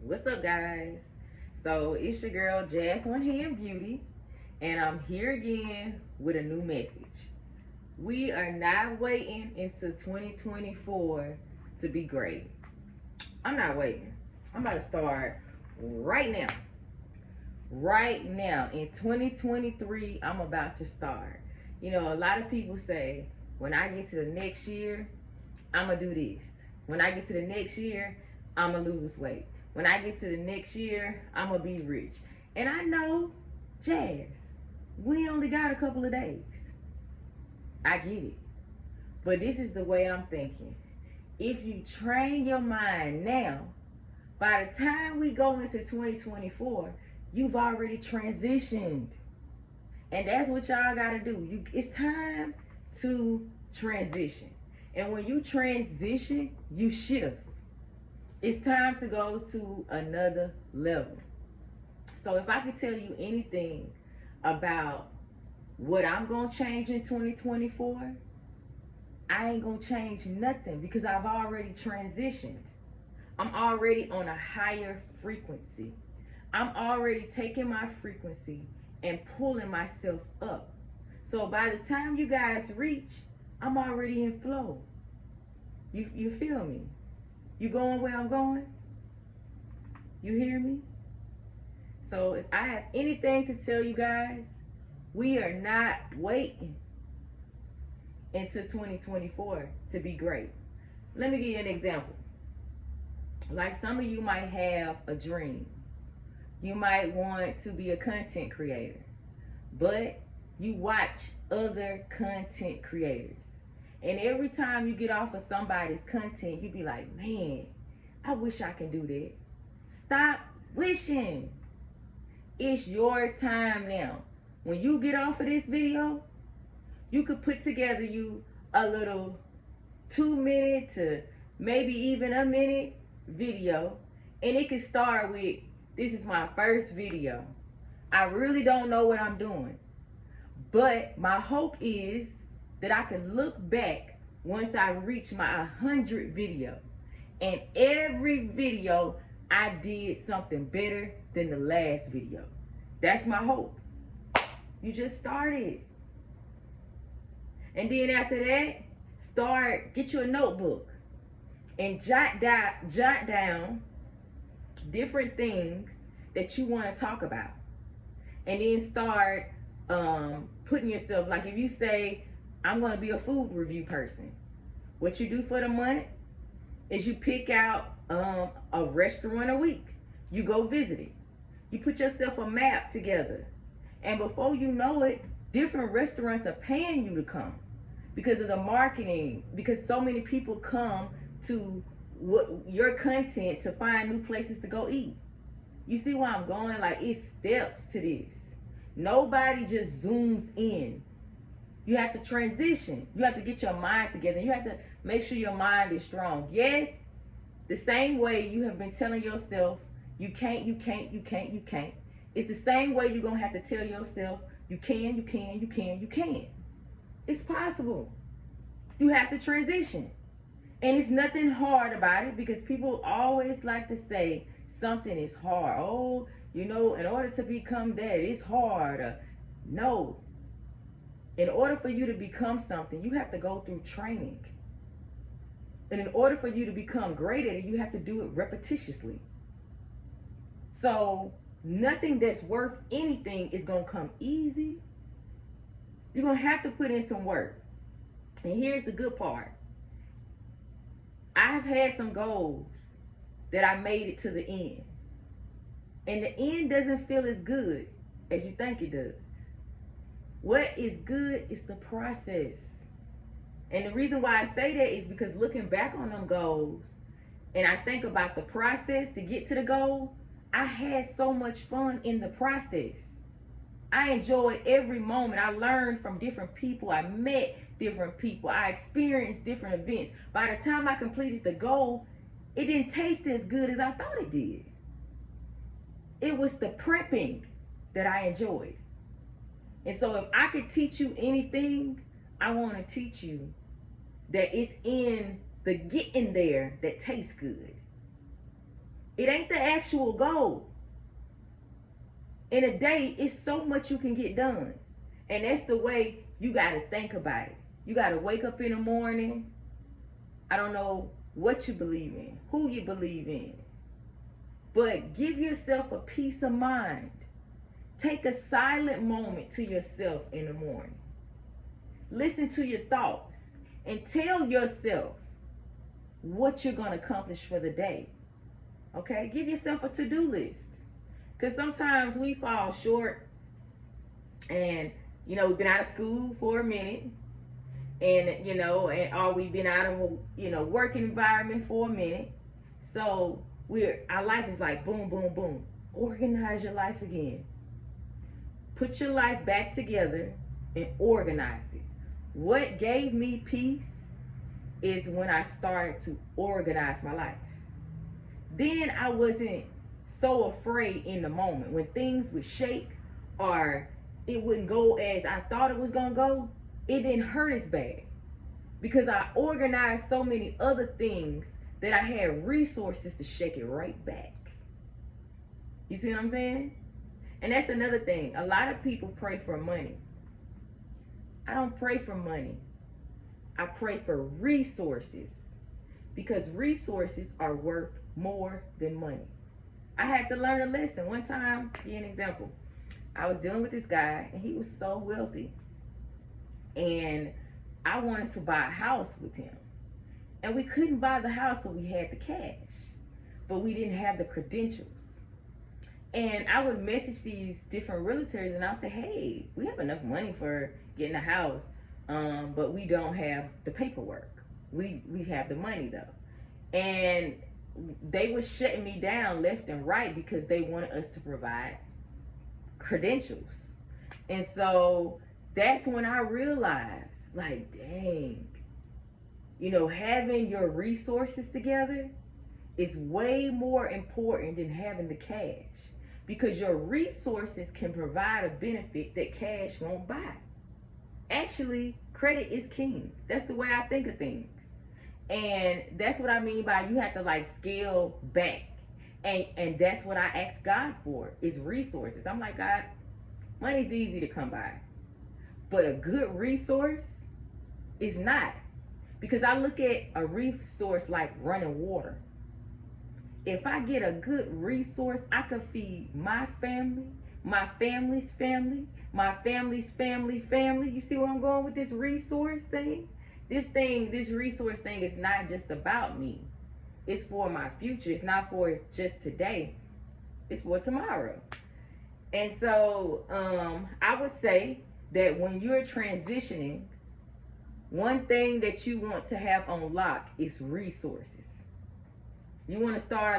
What's up, guys? So it's your girl Jazz One Hand Beauty, and I'm here again with a new message. We are not waiting until 2024 to be great. I'm not waiting. I'm about to start right now. Right now in 2023, I'm about to start. A lot of people say when I get to the next year, I'm gonna do this. When I get to the next year, I'm gonna lose weight. When I get to the next year, I'm gonna be rich. And I know, Jazz, we only got a couple of days. I get it. But this is the way I'm thinking. If you train your mind now, by the time we go into 2024, you've already transitioned. And that's what y'all gotta do. It's time to transition. And when you transition, you shift. It's time to go to another level. So if I could tell you anything about what I'm going to change in 2024, I ain't going to change nothing because I've already transitioned. I'm already on a higher frequency. I'm already taking my frequency and pulling myself up. So by the time you guys reach, I'm already in flow. You feel me? You going where I'm going? You hear me? So if I have anything to tell you guys, we are not waiting until 2024 to be great. Let me give you an example. Like some of you might have a dream. You might want to be a content creator, but you watch other content creators. And every time you get off of somebody's content, you be like, man, I wish I could do that. Stop wishing. It's your time now. When you get off of this video, you could put together you a little 2 minute to maybe even a minute video. And it could start with, this is my first video. I really don't know what I'm doing. But my hope is that I can look back once I reach my 100 video. And every video I did something better than the last video. That's my hope. You just started. And then after that, get you a notebook and jot down different things that you want to talk about. And then start putting yourself, like if you say, I'm going to be a food review person. What you do for the month is you pick out a restaurant a week. You go visit it. You put yourself a map together. And before you know it, different restaurants are paying you to come because of the marketing, because so many people come to your content to find new places to go eat. You see where I'm going? Like, it's steps to this. Nobody just zooms in. You have to transition. You have to get your mind together. You have to make sure your mind is strong. Yes, the same way you have been telling yourself, you can't. It's the same way you're going to have to tell yourself, you can. It's possible. You have to transition. And it's nothing hard about it because people always like to say something is hard. Oh, in order to become that, it's hard. No. In order for you to become something, you have to go through training. And in order for you to become great at it, you have to do it repetitiously. So nothing that's worth anything is going to come easy. You're going to have to put in some work. And here's the good part. I've had some goals that I made it to the end. And the end doesn't feel as good as you think it does. What is good is the process. And the reason why I say that is because looking back on them goals, and I think about the process to get to the goal, I had so much fun in the process. I enjoyed every moment. I learned from different people. I met different people. I experienced different events. By the time I completed the goal, it didn't taste as good as I thought it did. It was the prepping that I enjoyed. And so if I could teach you anything, I want to teach you that it's in the getting there that tastes good. It ain't the actual goal. In a day, it's so much you can get done. And that's the way you got to think about it. You got to wake up in the morning. I don't know what you believe in, who you believe in, but give yourself a peace of mind. Take a silent moment to yourself in the morning. Listen to your thoughts and tell yourself what you're going to accomplish for the day. Okay? Give yourself a to-do list. Because sometimes we fall short and, we've been out of school for a minute and, or we've been out of a, working environment for a minute. So our life is like boom, boom, boom. Organize your life again. Put your life back together and organize it. What gave me peace is when I started to organize my life. Then I wasn't so afraid in the moment. When things would shake or it wouldn't go as I thought it was going to go, it didn't hurt as bad. Because I organized so many other things that I had resources to shake it right back. You see what I'm saying? And that's another thing. A lot of people pray for money. I don't pray for money. I pray for resources. Because resources are worth more than money. I had to learn a lesson. One time, give you an example. I was dealing with this guy, and he was so wealthy. And I wanted to buy a house with him. And we couldn't buy the house, but we had the cash. But we didn't have the credentials. And I would message these different realtors, and I'll say, hey, we have enough money for getting a house, but we don't have the paperwork. We have the money, though. And they were shutting me down left and right because they wanted us to provide credentials. And so that's when I realized, like, dang, having your resources together is way more important than having the cash. Because your resources can provide a benefit that cash won't buy. Actually, credit is king. That's the way I think of things. And that's what I mean by you have to scale back. And that's what I ask God for is resources. I'm like, God, money's easy to come by. But a good resource is not. Because I look at a resource like running water. If I get a good resource, I can feed my family, my family's family, my family's family. You see where I'm going with this resource thing? This resource thing is not just about me. It's for my future. It's not for just today. It's for tomorrow. And so I would say that when you're transitioning, one thing that you want to have on lock is resources. You want to start